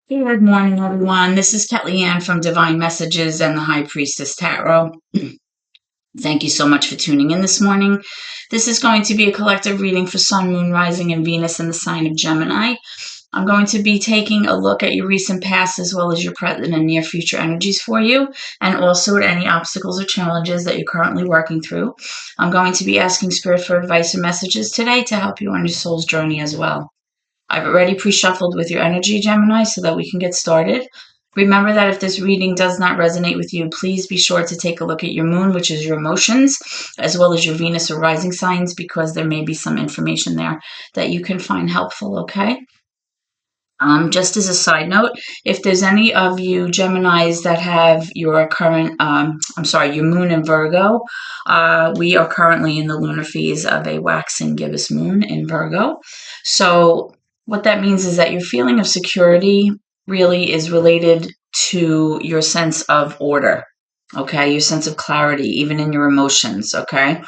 Good morning, everyone. This is Kellyanne from Divine Messages and the High Priestess Tarot. Thank you so much for tuning in this morning. This is going to be a collective reading for Sun, Moon, Rising, and Venus in the sign of Gemini. I'm going to be taking a look at your recent past as well as your present and near future energies for you, and also at any obstacles or challenges that you're currently working through. I'm going to be asking Spirit for advice and messages today to help you on your soul's journey as well. I've already pre-shuffled with your energy, Gemini, so that we can get started. Remember that if this reading does not resonate with you, please be sure to take a look at your moon, which is your emotions, as well as your Venus or rising signs, because there may be some information there that you can find helpful, okay? Just as a side note, if there's any of you Geminis that have your current, your moon in Virgo, we are currently in the lunar phase of a waxing gibbous moon in Virgo. So what that means is that your feeling of security really is related to your sense of order, okay? Your sense of clarity, even in your emotions, okay?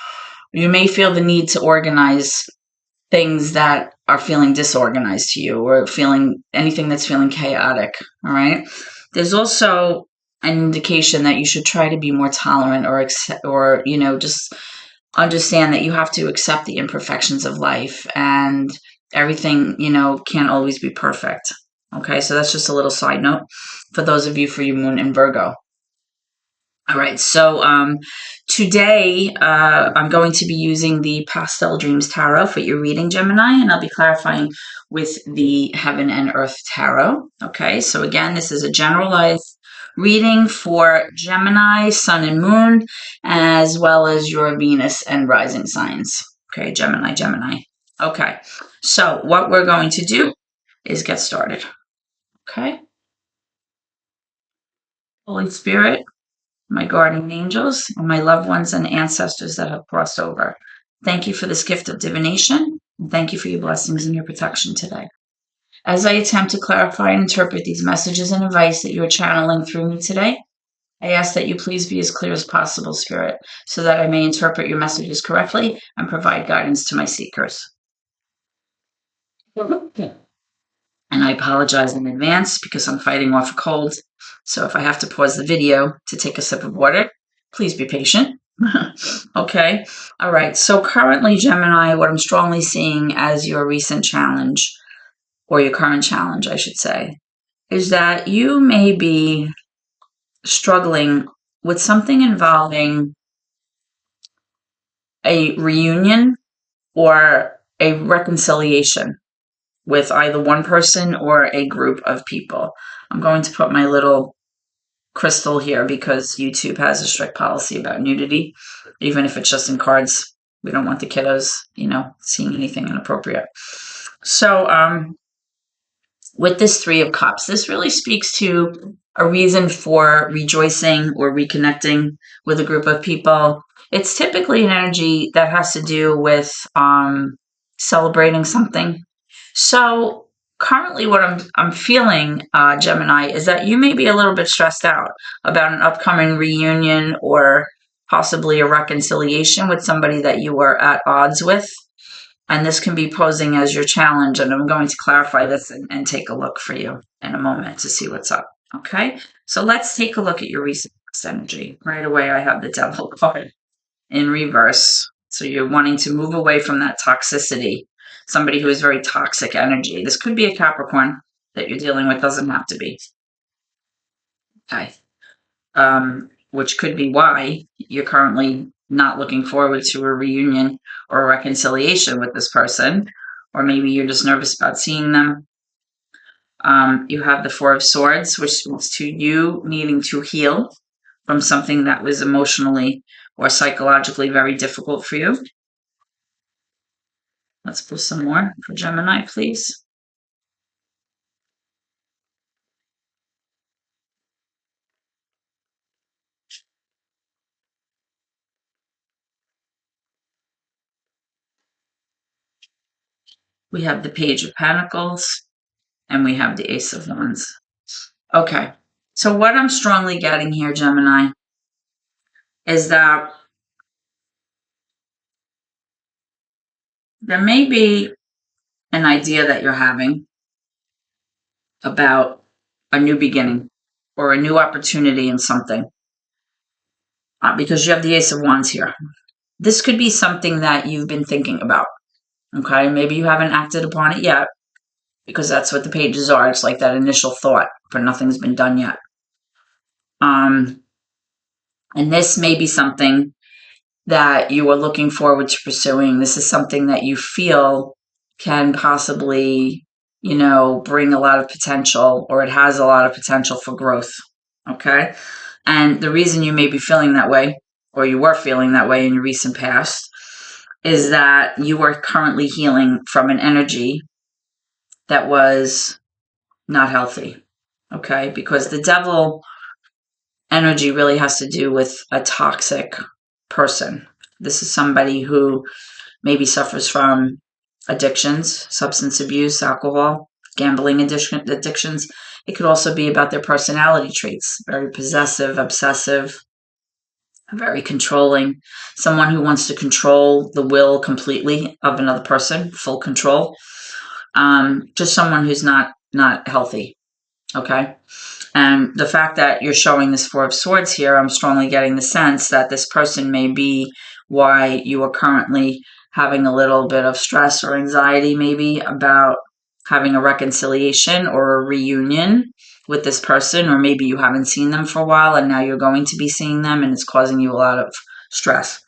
You may feel the need to organize things that are feeling disorganized to you or feeling anything that's feeling chaotic. All right. There's also an indication that you should try to be more tolerant or accept, or, just understand that you have to accept the imperfections of life and everything, can't always be perfect. Okay. So that's just a little side note for those of you for your moon in Virgo. All right, so today I'm going to be using the Pastel Dreams Tarot for your reading, Gemini, and I'll be clarifying with the Heaven and Earth Tarot. Okay, so again, this is a generalized reading for Gemini, Sun and Moon, as well as your Venus and rising signs. Okay, Gemini. Okay, so what we're going to do is get started. Okay, Holy Spirit, my guardian angels, and my loved ones and ancestors that have crossed over. Thank you for this gift of divination, and thank you for your blessings and your protection today. As I attempt to clarify and interpret these messages and advice that you are channeling through me today, I ask that you please be as clear as possible, Spirit, so that I may interpret your messages correctly and provide guidance to my seekers. And I apologize in advance because I'm fighting off a cold. So if I have to pause the video to take a sip of water, please be patient. Okay. All right. So currently, Gemini, what I'm strongly seeing as your recent challenge, or your current challenge, I should say, is that you may be struggling with something involving a reunion or a reconciliation with either one person or a group of people. I'm going to put my little crystal here because YouTube has a strict policy about nudity, even if it's just in cards. We don't want the kiddos, seeing anything inappropriate. So, with this Three of Cups, this really speaks to a reason for rejoicing or reconnecting with a group of people. It's typically an energy that has to do with celebrating something. So currently what I'm feeling, Gemini, is that you may be a little bit stressed out about an upcoming reunion or possibly a reconciliation with somebody that you were at odds with. And this can be posing as your challenge. And I'm going to clarify this and take a look for you in a moment to see what's up. Okay. So let's take a look at your recent energy. Right away, I have the Devil card in reverse. So you're wanting to move away from that toxicity, somebody who is very toxic energy. This could be a Capricorn that you're dealing with, doesn't have to be. Okay. Which could be why you're currently not looking forward to a reunion or a reconciliation with this person, or maybe you're just nervous about seeing them. You have the Four of Swords, which speaks to you needing to heal from something that was emotionally or psychologically very difficult for you. Let's pull some more for Gemini, please. We have the Page of Pentacles, and we have the Ace of Wands. Okay, so what I'm strongly getting here, Gemini, is that there may be an idea that you're having about a new beginning or a new opportunity in something. Because you have the Ace of Wands here. This could be something that you've been thinking about. Okay, maybe you haven't acted upon it yet, because that's what the pages are. It's like that initial thought, but nothing's been done yet. And this may be something that you are looking forward to pursuing. This is something that you feel can possibly, bring a lot of potential, or it has a lot of potential for growth. Okay. And the reason you may be feeling that way, or you were feeling that way in your recent past, is that you are currently healing from an energy that was not healthy. Okay. Because the devil energy really has to do with a toxic person. This is somebody who maybe suffers from addictions, substance abuse, alcohol, gambling addictions. It could also be about their personality traits, very possessive, obsessive, very controlling, someone who wants to control the will completely of another person, full control. Just someone who's not healthy. Okay. And the fact that you're showing this Four of Swords here, I'm strongly getting the sense that this person may be why you are currently having a little bit of stress or anxiety, maybe about having a reconciliation or a reunion with this person, or maybe you haven't seen them for a while and now you're going to be seeing them and it's causing you a lot of stress.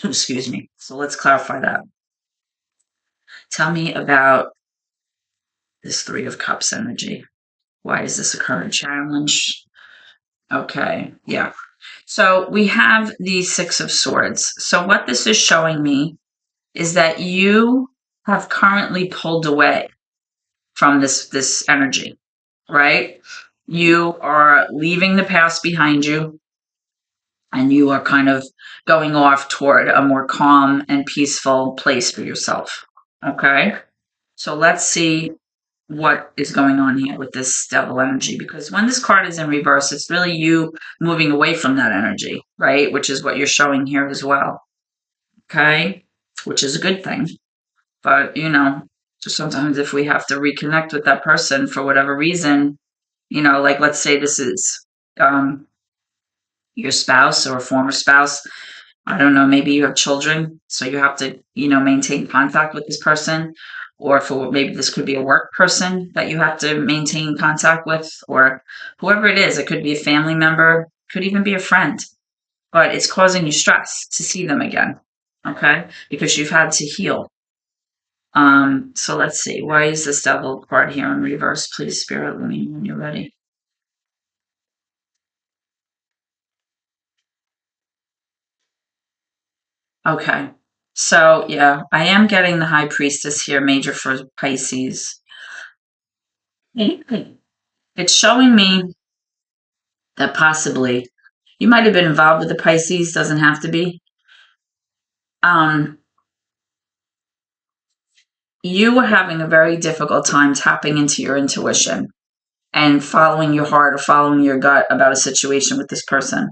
Excuse me. So let's clarify that. Tell me about this Three of Cups energy. Why is this a current challenge? Okay, yeah. So we have the Six of Swords. So what this is showing me is that you have currently pulled away from this energy, right? You are leaving the past behind you, and you are kind of going off toward a more calm and peaceful place for yourself. Okay? So let's see what is going on here with this devil energy, because when this card is in reverse, it's really you moving away from that energy, right? Which is what you're showing here as well. Okay? Which is a good thing. But, sometimes if we have to reconnect with that person for whatever reason, like let's say this is your spouse or a former spouse. I don't know, maybe you have children, so you have to, maintain contact with this person. Or for maybe this could be a work person that you have to maintain contact with, or whoever it is. It could be a family member, could even be a friend. But it's causing you stress to see them again, okay? Because you've had to heal. So let's see. Why is this devil card here in reverse? Please, Spirit, let me know when you're ready. Okay. So, yeah, I am getting the High Priestess here, major for Pisces. It's showing me that possibly you might have been involved with the Pisces, doesn't have to be. You were having a very difficult time tapping into your intuition and following your heart or following your gut about a situation with this person.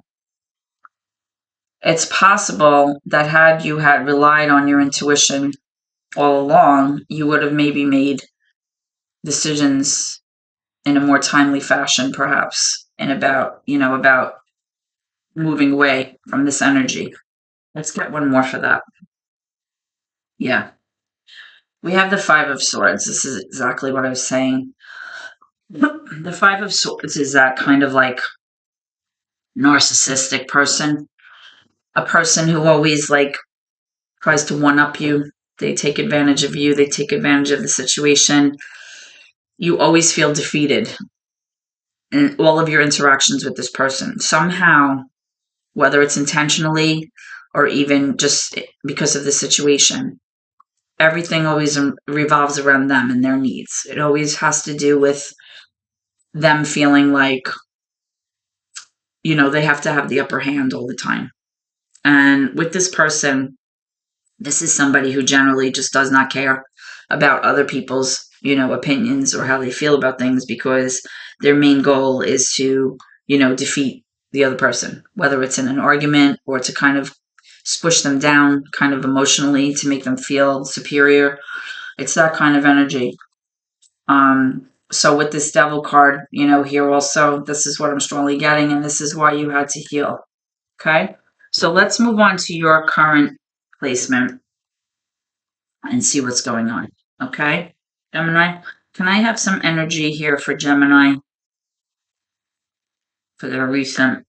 It's possible that had you had relied on your intuition all along, you would have maybe made decisions in a more timely fashion, perhaps, and about moving away from this energy. Let's get one more for that. Yeah. We have the Five of Swords. This is exactly what I was saying. The Five of Swords is that kind of like narcissistic person, a person who always like tries to one up you. They take advantage of you. They take advantage of the situation. You always feel defeated in all of your interactions with this person. Somehow, whether it's intentionally or even just because of the situation, everything always revolves around them and their needs. It always has to do with them feeling like, they have to have the upper hand all the time. And with this person, this is somebody who generally just does not care about other people's, opinions or how they feel about things, because their main goal is to, defeat the other person, whether it's in an argument or to kind of push them down kind of emotionally to make them feel superior. It's that kind of energy. So with this devil card, here also, this is what I'm strongly getting, and this is why you had to heal. Okay? So let's move on to your current placement and see what's going on. Okay? Gemini, can I have some energy here for Gemini for their recent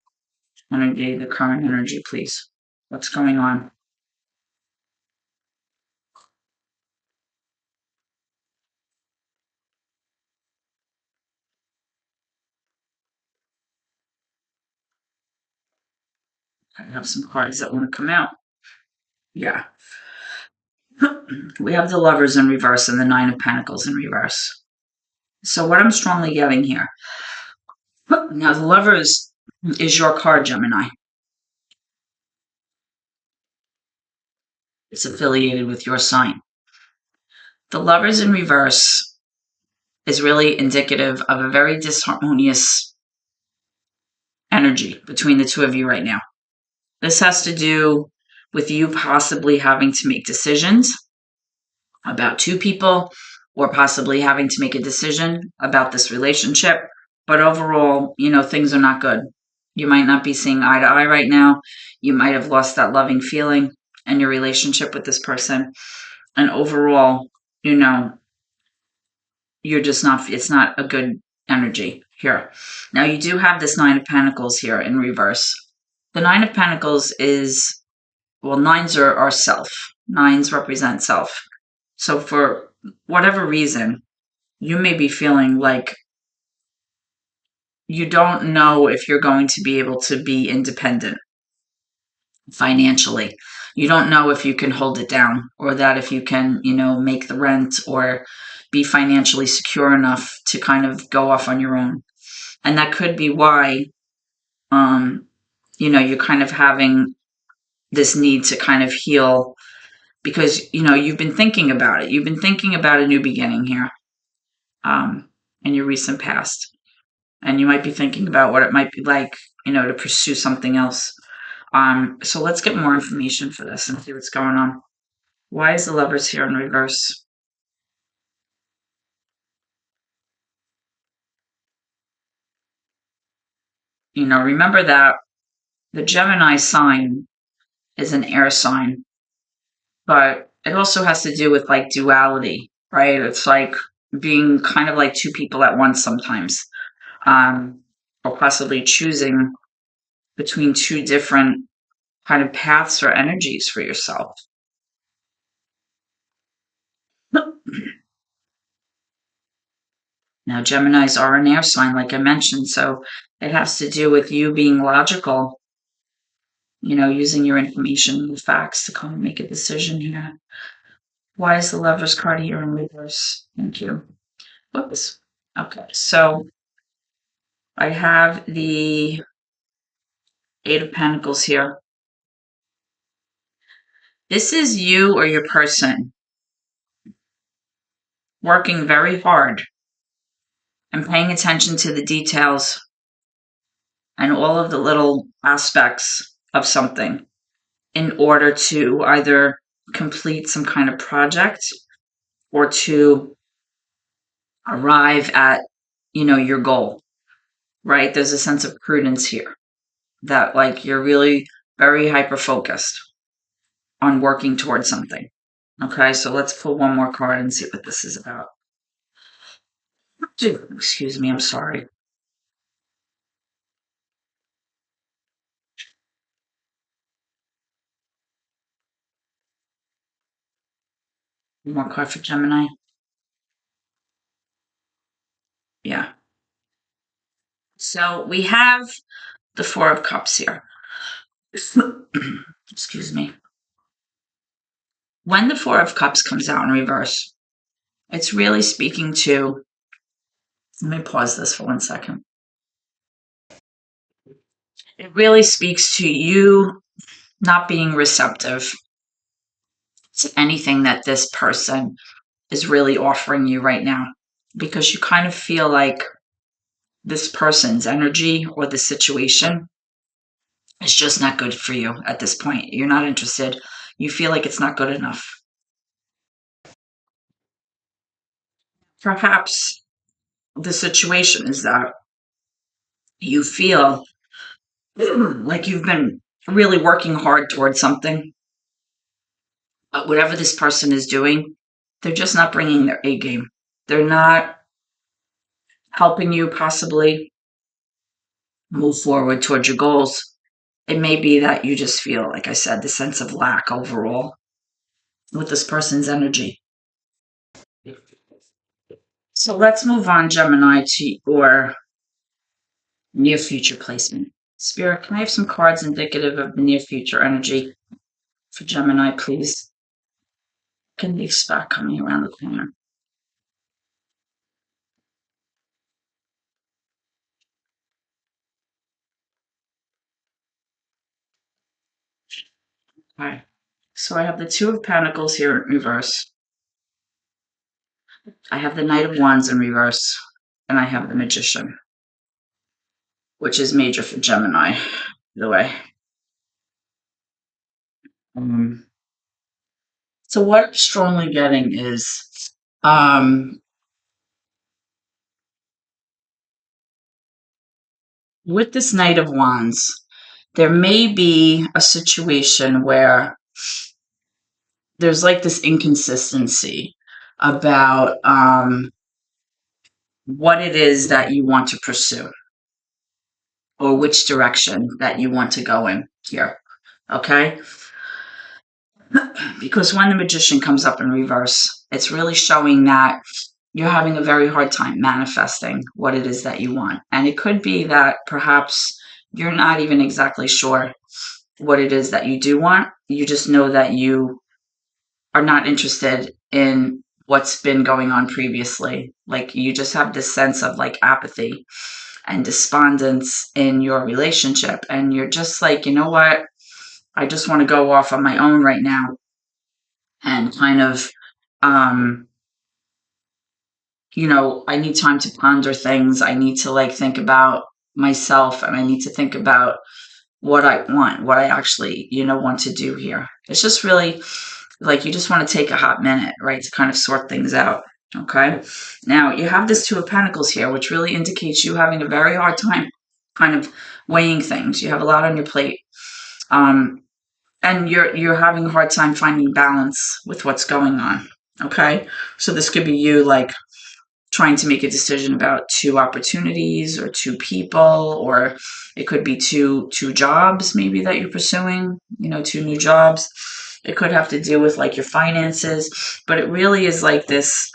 energy, the current energy, please? What's going on? I have some cards that want to come out. Yeah. We have the Lovers in reverse and the Nine of Pentacles in reverse. So what I'm strongly getting here. Now the Lovers is your card, Gemini. It's affiliated with your sign. The Lovers in reverse is really indicative of a very disharmonious energy between the two of you right now. This has to do with you possibly having to make decisions about two people, or possibly having to make a decision about this relationship. But overall, things are not good. You might not be seeing eye to eye right now. You might have lost that loving feeling in your relationship with this person. And overall, you're just not, it's not a good energy here. Now, you do have this Nine of Pentacles here in reverse. The Nine of Pentacles is, well, nines are self. Nines represent self. So for whatever reason, you may be feeling like you don't know if you're going to be able to be independent financially. You don't know if you can hold it down, or that if you can, make the rent or be financially secure enough to kind of go off on your own. And that could be why, you're kind of having this need to kind of heal, because, you've been thinking about it. You've been thinking about a new beginning here, in your recent past. And you might be thinking about what it might be like, to pursue something else. So let's get more information for this and see what's going on. Why is the Lovers here in reverse? Remember that the Gemini sign is an air sign, but it also has to do with like duality, right? It's like being kind of like two people at once sometimes, or possibly choosing between two different kind of paths or energies for yourself. Now, Geminis are an air sign, like I mentioned, so it has to do with you being logical, using your information and facts to kind of make a decision here. Why is the Lover's card here in reverse? Thank you. Whoops. Okay, so I have the Eight of Pentacles here. This is you or your person working very hard and paying attention to the details and all of the little aspects of something in order to either complete some kind of project or to arrive at, your goal, right? There's a sense of prudence here that like you're really very hyper focused on working towards something. Okay, so let's pull one more card and see what this is about. Excuse me, I'm sorry. One more card for Gemini. Yeah. So we have the Four of Cups here. Excuse me. When the Four of Cups comes out in reverse, it's really speaking to, let me pause this for 1 second. It really speaks to you not being receptive to anything that this person is really offering you right now, because you kind of feel like this person's energy or the situation is just not good for you at this point. You're not interested. You feel like it's not good enough. Perhaps the situation is that you feel like you've been really working hard towards something, but whatever this person is doing, they're just not bringing their A game. They're not helping you possibly move forward towards your goals. It may be that you just feel, like I said, the sense of lack overall with this person's energy. So let's move on, Gemini, to your near future placement. Spirit, can I have some cards indicative of the near future energy for Gemini, please? What can they expect coming around the corner? All right. So I have the Two of Pentacles here in reverse. I have the Knight of Wands in reverse. And I have the Magician, which is major for Gemini, by the way. So what I'm strongly getting is with this Knight of Wands, there may be a situation where there's like this inconsistency about what it is that you want to pursue or which direction that you want to go in here. Okay? Because when the Magician comes up in reverse, it's really showing that you're having a very hard time manifesting what it is that you want. And it could be that perhaps you're not even exactly sure what it is that you do want. You just know that you are not interested in what's been going on previously. Like you just have this sense of like apathy and despondence in your relationship. And you're just like, you know what? I just want to go off on my own right now and kind of, I need time to ponder things. I need to like think about myself and I need to think about what I want, what I actually, want to do here. It's just really like you just want to take a hot minute, right, to kind of sort things out. Okay. Now you have this Two of Pentacles here, which really indicates you having a very hard time kind of weighing things. You have a lot on your plate. And you're having a hard time finding balance with what's going on. Okay. So this could be you like trying to make a decision about two opportunities or two people, or it could be two jobs maybe that you're pursuing, two new jobs. It could have to do with like your finances, but it really is like this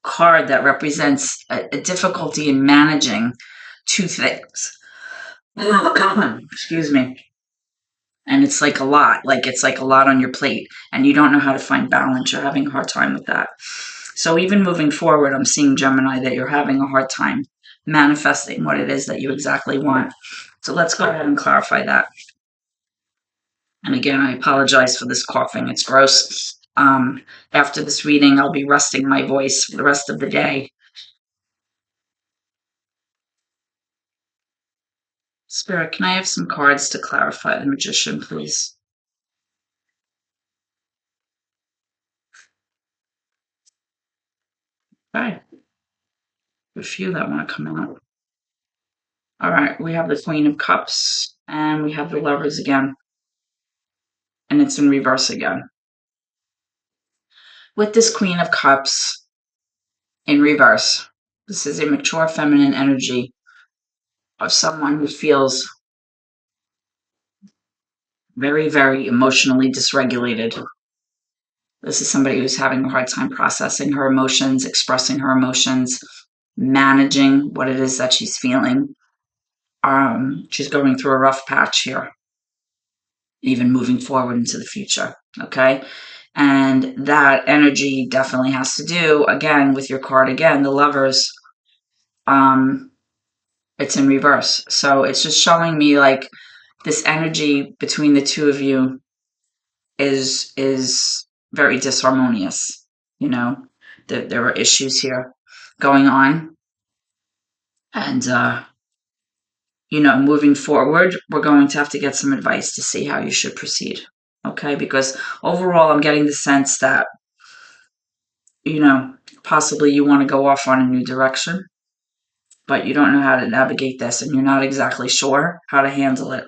card that represents a difficulty in managing two things. Excuse me. And it's like a lot, on your plate, and you don't know how to find balance. You're having a hard time with that. So even moving forward, I'm seeing, Gemini, that you're having a hard time manifesting what it is that you exactly want. So let's go ahead and clarify that. And again, I apologize for this coughing. It's gross. After this reading, I'll be resting my voice for the rest of the day. Spirit, can I have some cards to clarify the Magician, please? Okay. A few that want to come out. All right, we have the Queen of Cups, and we have the Lovers again. And it's in reverse again. With this Queen of Cups in reverse, this is a mature feminine energy of someone who feels very, very emotionally dysregulated. This is somebody who's having a hard time processing her emotions, expressing her emotions, managing what it is that she's feeling. She's going through a rough patch here, even moving forward into the future, okay? And that energy definitely has to do, again, with your card again, the Lovers. It's in reverse. So it's just showing me like this energy between the two of you is very disharmonious. There are issues here going on. And moving forward, we're going to have to get some advice to see how you should proceed. Okay? Because overall I'm getting the sense that possibly you want to go off on a new direction, but you don't know how to navigate this, and you're not exactly sure how to handle it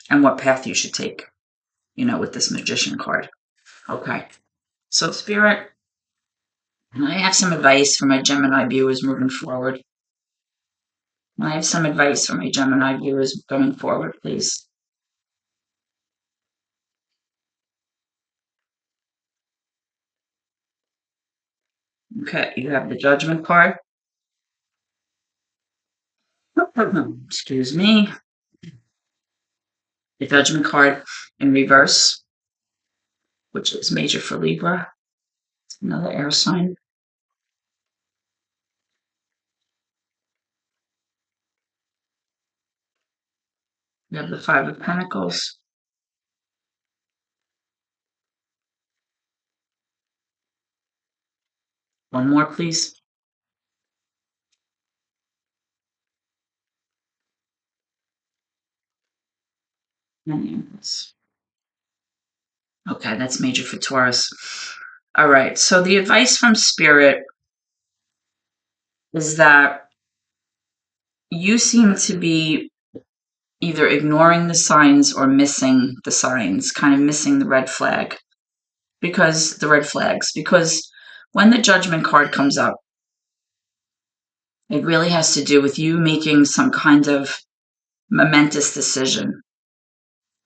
and what path you should take, with this Magician card. Okay. So, Spirit, I have some advice for my Gemini viewers moving forward. I have some advice for my Gemini viewers going forward, please. Okay, you have the Judgment card. Excuse me. The Judgment card in reverse, which is major for Libra. It's another air sign. You have the Five of Pentacles. One more, please. Okay, that's major for Taurus. All right, so the advice from Spirit is that you seem to be either ignoring the signs or missing the signs, kind of missing the red flags, because when the Judgment card comes up, it really has to do with you making some kind of momentous decision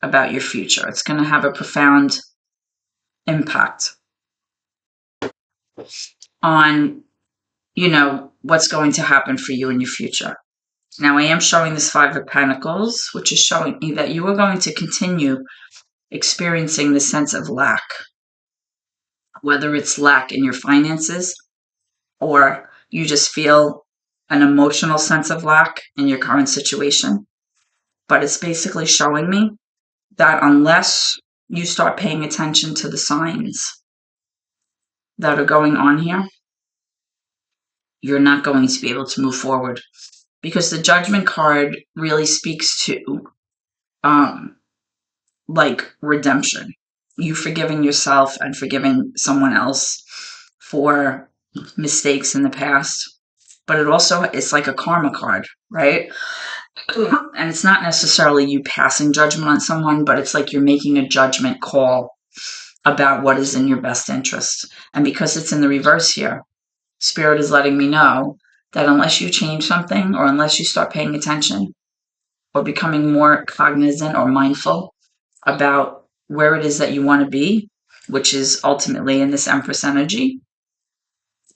about your future. It's going to have a profound impact on, what's going to happen for you in your future. Now, I am showing this Five of Pentacles, which is showing me that you are going to continue experiencing the sense of lack, whether it's lack in your finances or you just feel an emotional sense of lack in your current situation. But it's basically showing me that unless you start paying attention to the signs that are going on here, you're not going to be able to move forward, because the Judgment card really speaks to like redemption, you forgiving yourself and forgiving someone else for mistakes in the past. But it's like a karma card, right? And it's not necessarily you passing judgment on someone, but it's like you're making a judgment call about what is in your best interest. And because it's in the reverse here, Spirit is letting me know that unless you change something, or unless you start paying attention or becoming more cognizant or mindful about where it is that you want to be, which is ultimately in this Empress energy,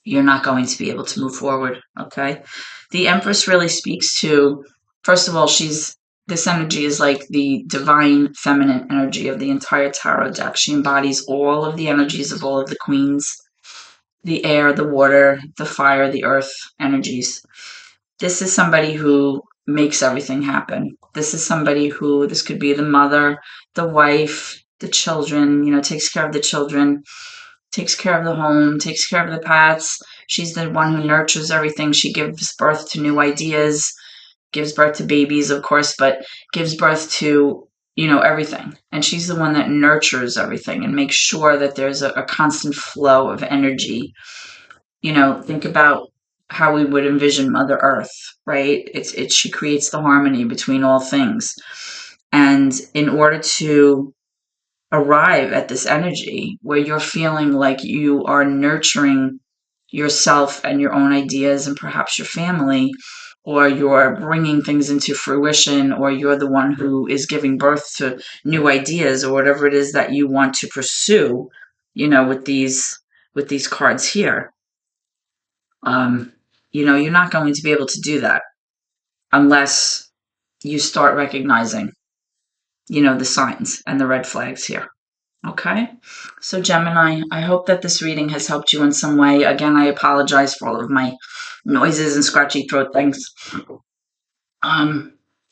you're not going to be able to move forward, okay? The Empress really speaks to, first of all, this energy is like the divine feminine energy of the entire tarot deck. She embodies all of the energies of all of the queens, the air, the water, the fire, the earth energies. This is somebody who makes everything happen. This could be the mother, the wife, the children, takes care of the children, takes care of the home, takes care of the pets. She's the one who nurtures everything. She gives birth to new ideas, gives birth to babies, of course, but gives birth to, everything. And she's the one that nurtures everything and makes sure that there's a constant flow of energy. Think about how we would envision Mother Earth, right? She creates the harmony between all things. And in order to arrive at this energy where you're feeling like you are nurturing yourself and your own ideas and perhaps your family, or you're bringing things into fruition, or you're the one who is giving birth to new ideas, or whatever it is that you want to pursue, with these cards here. You're not going to be able to do that unless you start recognizing, the signs and the red flags here. Okay? So Gemini, I hope that this reading has helped you in some way. Again, I apologize for all of my noises and scratchy throat things.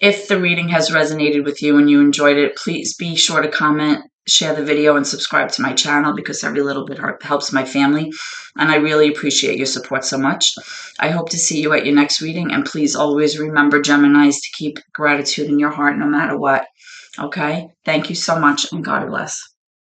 If the reading has resonated with you and you enjoyed it, please be sure to comment, share the video, and subscribe to my channel, because every little bit helps my family. And I really appreciate your support so much. I hope to see you at your next reading. And please always remember, Geminis, to keep gratitude in your heart no matter what. Okay? Thank you so much, and God bless.